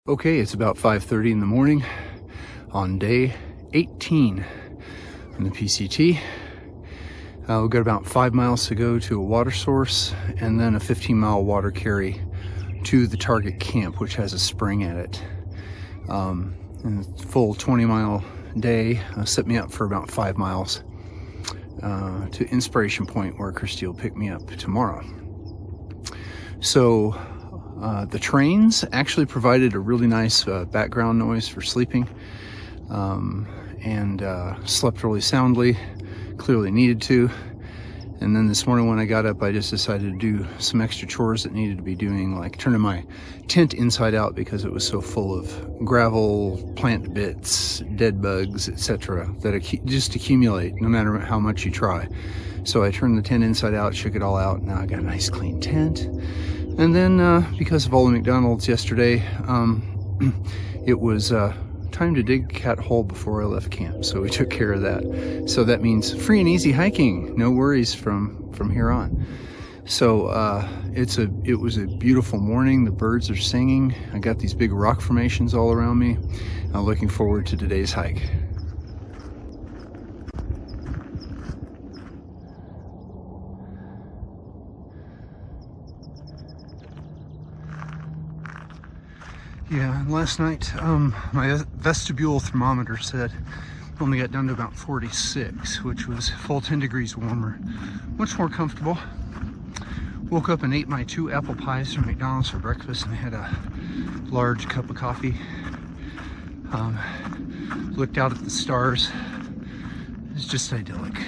Okay, it's about 5:30 in the morning on day 18 on the PCT. We've got about 5 miles to go to a water source and then a 15-mile water carry to the target camp, which has a spring at it. And a full 20-mile day set me up for about 5 miles to Inspiration Point, where Christy will pick me up tomorrow. So the trains actually provided a really nice background noise for sleeping, and slept really soundly, clearly needed to. And then this morning when I got up, I just decided to do some extra chores that needed to be doing, like turning my tent inside out because it was so full of gravel, plant bits, dead bugs, etc. that just accumulate no matter how much you try. So I turned the tent inside out, shook it all out. Now I got a nice clean tent. And then because of all the McDonald's yesterday, it was time to dig a cat hole before I left camp, so we took care of that. So that means free and easy hiking, no worries from here on. So it was a beautiful morning. The birds are singing. I got these big rock formations all around me. I'm looking forward to today's hike. Yeah, and last night my vestibule thermometer said only got down to about 46, which was full 10 degrees warmer. Much more comfortable. Woke up and ate my 2 apple pies from McDonald's for breakfast and had a large cup of coffee. Looked out at the stars. It's just idyllic.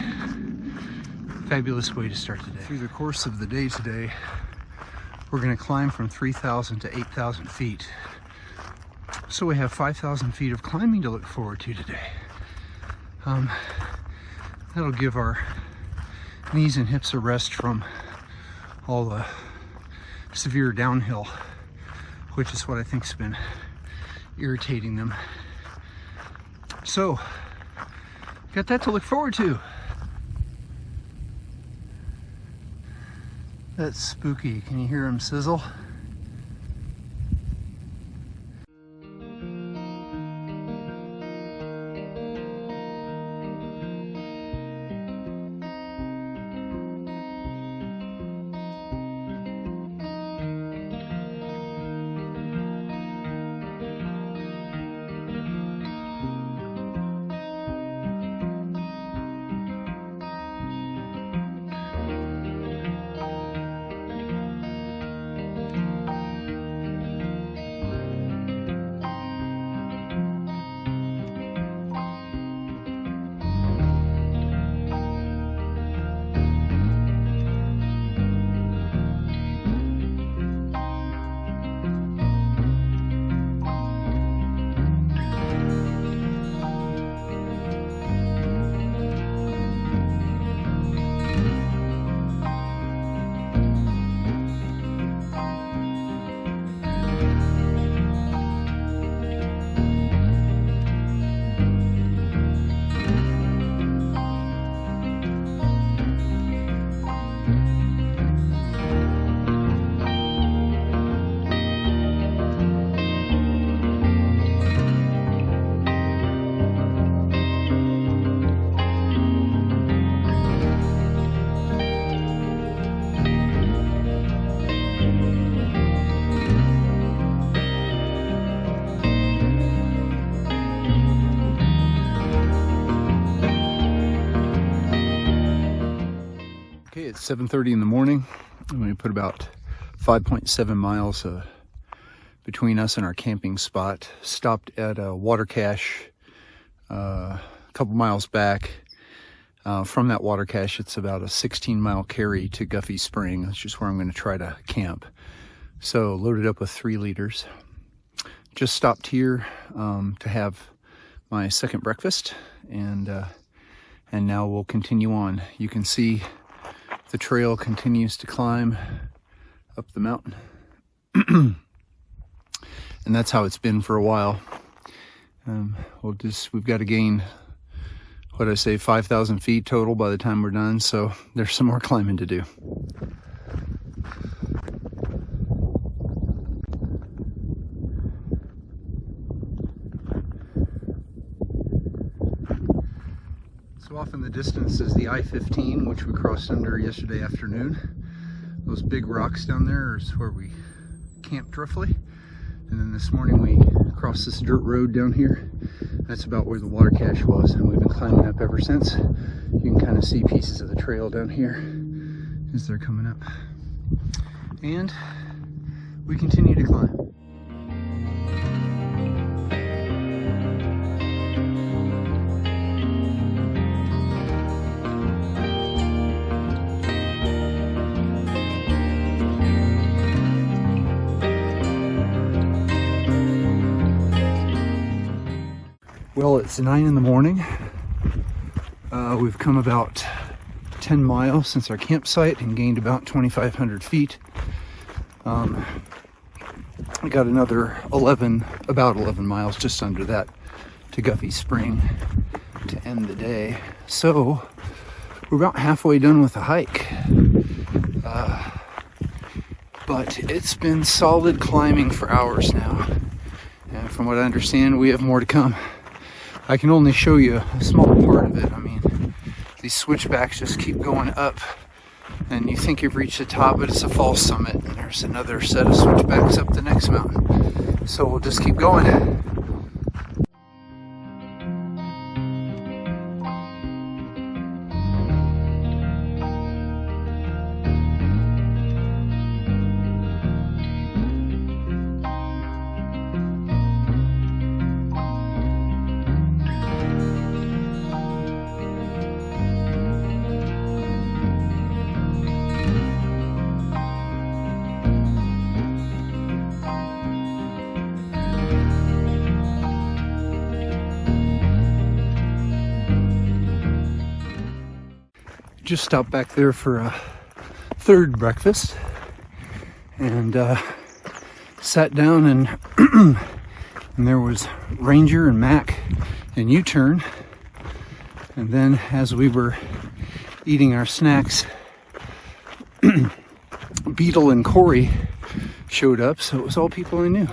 Fabulous way to start the day. Through the course of the day today, we're going to climb from 3,000 to 8,000 feet. So we have 5,000 feet of climbing to look forward to today. That'll give our knees and hips a rest from all the severe downhill, which is what I think's been irritating them. So, got that to look forward to. That's spooky. Can you hear him sizzle? It's 7:30 in the morning, and we put about 5.7 miles between us and our camping spot. Stopped at a water cache a couple miles back. From that water cache, it's about a 16-mile carry to Guffey Spring. That's just where I'm going to try to camp. So loaded up with 3 liters. Just stopped here to have my second breakfast, and now we'll continue on. You can see the trail continues to climb up the mountain. And that's how it's been for a while. We've got to gain, 5,000 feet total by the time we're done. So there's some more climbing to do. Off in the distance is the I-15, which we crossed under yesterday afternoon. Those big rocks down there is where we camped roughly. And then this morning we crossed this dirt road down here. That's about where the water cache was, and we've been climbing up ever since. You can kind of see pieces of the trail down here as they're coming up. And we continue to climb. Well, it's 9 in the morning. We've come about 10 miles since our campsite and gained about 2,500 feet. I got another about 11 miles, just under that, to Guffey Spring to end the day. So we're about halfway done with the hike. But it's been solid climbing for hours now. And from what I understand, we have more to come. I can only show you a small part of it. I mean, these switchbacks just keep going up, and you think you've reached the top, but it's a false summit, and there's another set of switchbacks up the next mountain. So we'll just keep going. Just stopped back there for a third breakfast and sat down, and and there was Ranger and Mac and U-turn. And then as we were eating our snacks, Beetle and Corey showed up, so it was all people I knew.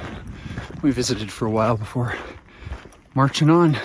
We visited for a while before marching on.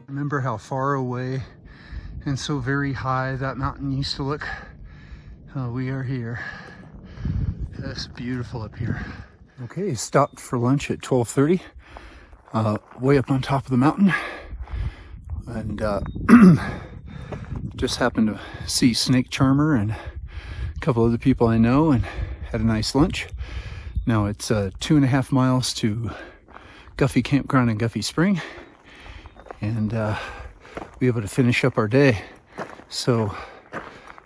Remember how far away and so very high that mountain used to look? We are here. It's beautiful up here. Okay, stopped for lunch at 12:30, way up on top of the mountain, and just happened to see Snake Charmer and a couple other people I know, and had a nice lunch. Now it's 2.5 miles to Guffey Campground in Guffey Spring, and be able to finish up our day. So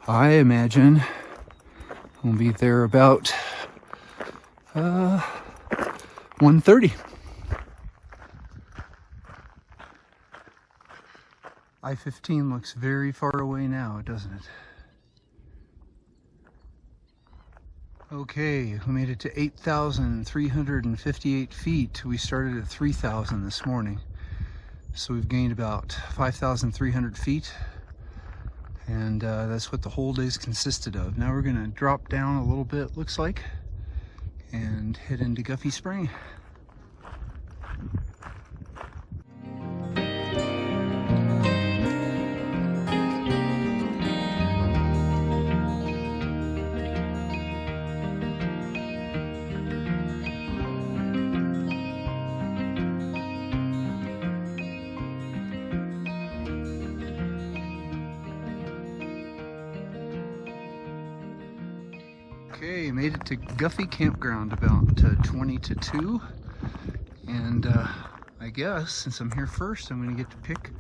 I imagine we'll be there about 1:30. I-15 looks very far away now, doesn't it? Okay, we made it to 8,358 feet. We started at 3,000 this morning. So we've gained about 5,300 feet, and that's what the whole day's consisted of. Now we're gonna drop down a little bit, looks like, and head into Guffey Spring. Okay, made it to Guffey Campground about 20 to 2, and I guess since I'm here first, I'm going to get to pick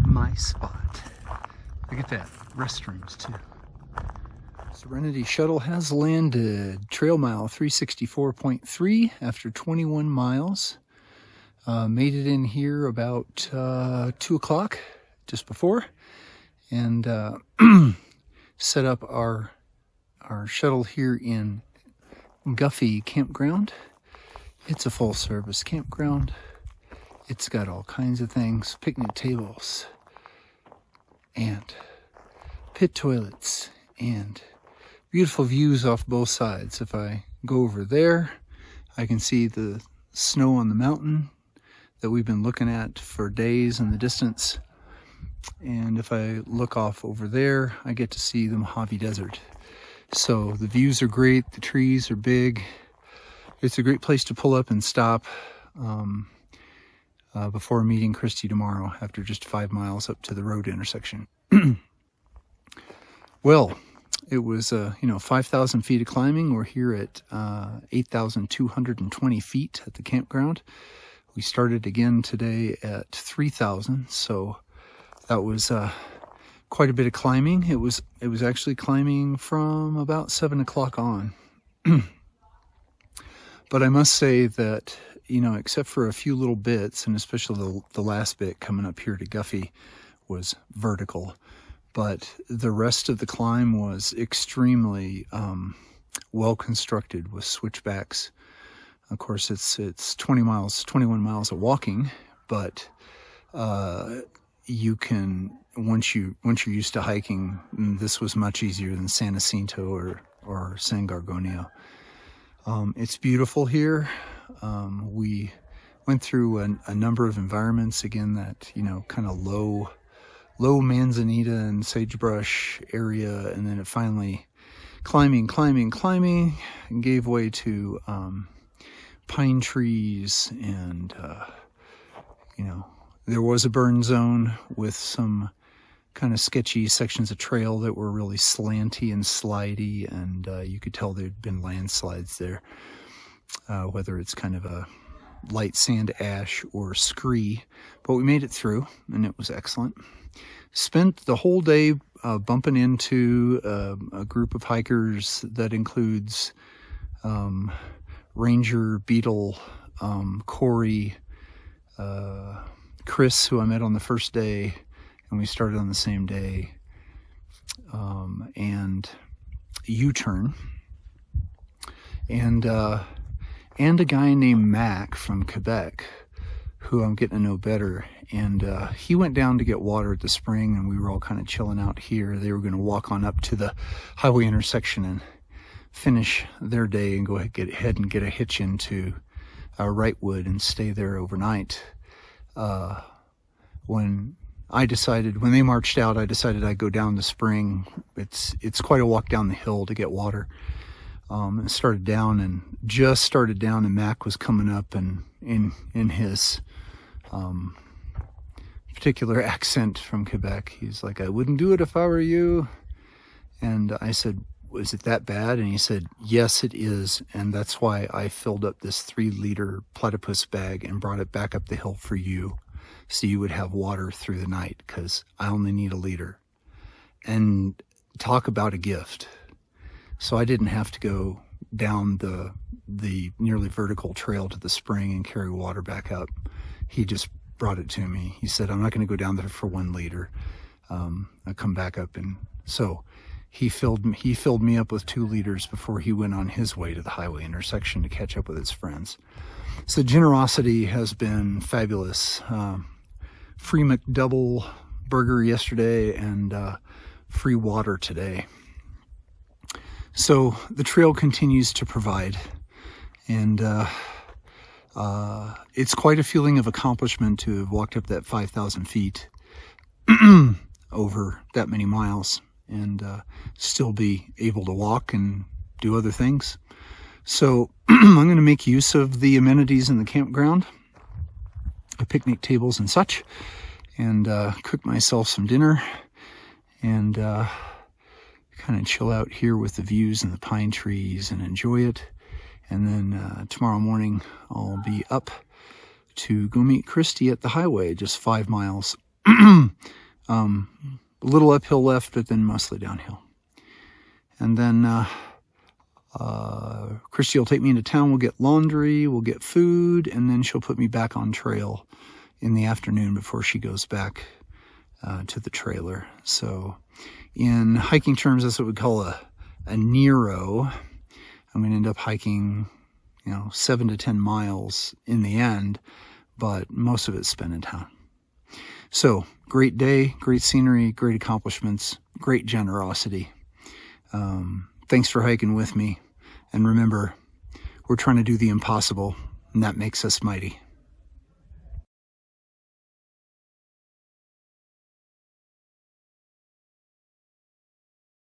my spot. Look at that, restrooms too. Serenity Shuttle has landed. Trail mile 364.3 after 21 miles. Made it in here about 2 o'clock, just before, and set up our shuttle here in Guffey Campground. It's a full service campground. It's got all kinds of things, picnic tables and pit toilets and beautiful views off both sides. If I go over there, I can see the snow on the mountain that we've been looking at for days in the distance. And if I look off over there, I get to see the Mojave Desert. So the views are great, the trees are big. It's a great place to pull up and stop before meeting Christy tomorrow after just 5 miles up to the road intersection. Well, it was 5,000 feet of climbing. We're here at 8,220 feet at the campground. We started again today at 3,000, so that was quite a bit of climbing. It was actually climbing from about 7 o'clock on. But I must say that, except for a few little bits, and especially the last bit coming up here to Guffey was vertical, but the rest of the climb was extremely well constructed with switchbacks. Of course, it's 21 miles of walking, but you can, once you're used to hiking, this was much easier than San Jacinto or San Gorgonio. It's beautiful here. We went through a number of environments, again, that, kind of low manzanita and sagebrush area, and then it finally climbing, and gave way to pine trees, and there was a burn zone with some kind of sketchy sections of trail that were really slanty and slidey, and you could tell there'd been landslides there, whether it's kind of a light sand ash or scree, but we made it through, and it was excellent. Spent the whole day bumping into a group of hikers that includes Ranger, Beetle, Corey, Chris, who I met on the first day, and we started on the same day, and U-Turn, and a guy named Mac from Quebec, who I'm getting to know better, and he went down to get water at the spring, and we were all kind of chilling out here. They were going to walk on up to the highway intersection and finish their day and go ahead and get a hitch into Wrightwood and stay there overnight. When they marched out, I decided I'd go down the spring. It's quite a walk down the hill to get water. And started down, and Mac was coming up, and in his particular accent from Quebec, he's like, "I wouldn't do it if I were you." And I said, "Was it that bad?" And he said, "Yes, it is. And that's why I filled up this 3-liter platypus bag and brought it back up the hill for you, so you would have water through the night, because I only need a liter." And talk about a gift. So I didn't have to go down the nearly vertical trail to the spring and carry water back up. He just brought it to me. He said, "I'm not going to go down there for 1 liter. I'll come back up." And so he filled me up with 2 liters before he went on his way to the highway intersection to catch up with his friends. So generosity has been fabulous. Free McDouble burger yesterday, and free water today. So the trail continues to provide, and it's quite a feeling of accomplishment to have walked up that 5,000 feet over that many miles, and still be able to walk and do other things. So I'm going to make use of the amenities in the campground, the picnic tables and such, and cook myself some dinner, and kind of chill out here with the views and the pine trees and enjoy it. And then tomorrow morning I'll be up to go meet Christy at the highway, just 5 miles. A little uphill left, but then mostly downhill. And then Christy will take me into town. We'll get laundry, we'll get food, and then she'll put me back on trail in the afternoon before she goes back to the trailer. So in hiking terms, that's what we call a Nero. I'm going to end up hiking, 7 to 10 miles in the end, but most of it's spent in town. So great day, great scenery, great accomplishments, great generosity. Thanks for hiking with me. And remember, we're trying to do the impossible, and that makes us mighty.